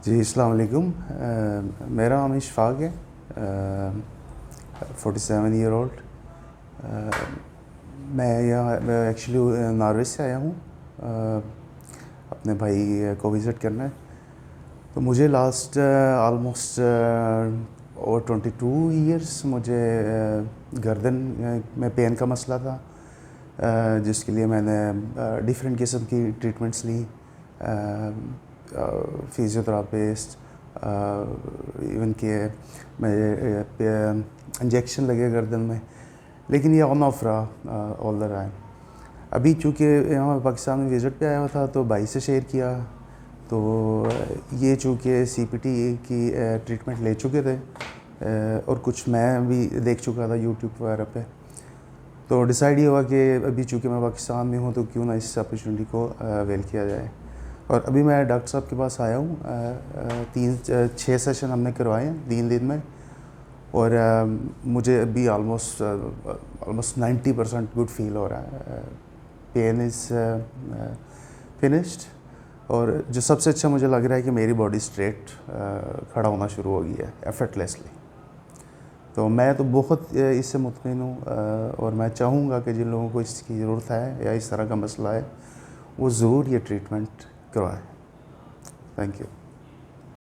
جی السلام علیکم. میرا نام اشفاق ہے, 47 ایئر اولڈ. میں یہاں ایکچولی ناروے سے آیا ہوں اپنے بھائی کو وزٹ کرنا ہے. تو مجھے لاسٹ آلموسٹ اوور 22 ایئرس مجھے گردن میں پین کا مسئلہ تھا, جس کے لیے میں نے ڈفرینٹ قسم کی ٹریٹمنٹس لی, فزیو تھراپسٹ, ایون کہ میرے انجیکشن لگے گردن میں, لیکن یہ آن آف رہا آل دا ٹائم. ابھی چونکہ یہاں پاکستان میں وزٹ پہ آیا ہوا تھا تو بھائی سے شیئر کیا, تو یہ چونکہ سی پی ٹی کی ٹریٹمنٹ لے چکے تھے اور کچھ میں بھی دیکھ چکا تھا یوٹیوب وغیرہ پہ, تو ڈیسائیڈ یہ ہوا کہ ابھی چونکہ میں پاکستان میں ہوں تو کیوں نہ اس اپرچونیٹی کو اویل کیا جائے. اور ابھی میں ڈاکٹر صاحب کے پاس آیا ہوں, 6 سیشن ہم نے کروائے ہیں 3 دن میں, اور مجھے ابھی آلموسٹ 90% گڈ فیل ہو رہا ہے. پین از فنشڈ, اور جو سب سے اچھا مجھے لگ رہا ہے کہ میری باڈی اسٹریٹ کھڑا ہونا شروع ہو گئی ہے ایفرٹلیسلی. تو میں تو بہت اس سے مطمئن ہوں, اور میں چاہوں گا کہ جن لوگوں کو اس کی ضرورت ہے یا اس طرح کا مسئلہ ہے وہ ضرور یہ ٹریٹمنٹ کروائیں. Thank you.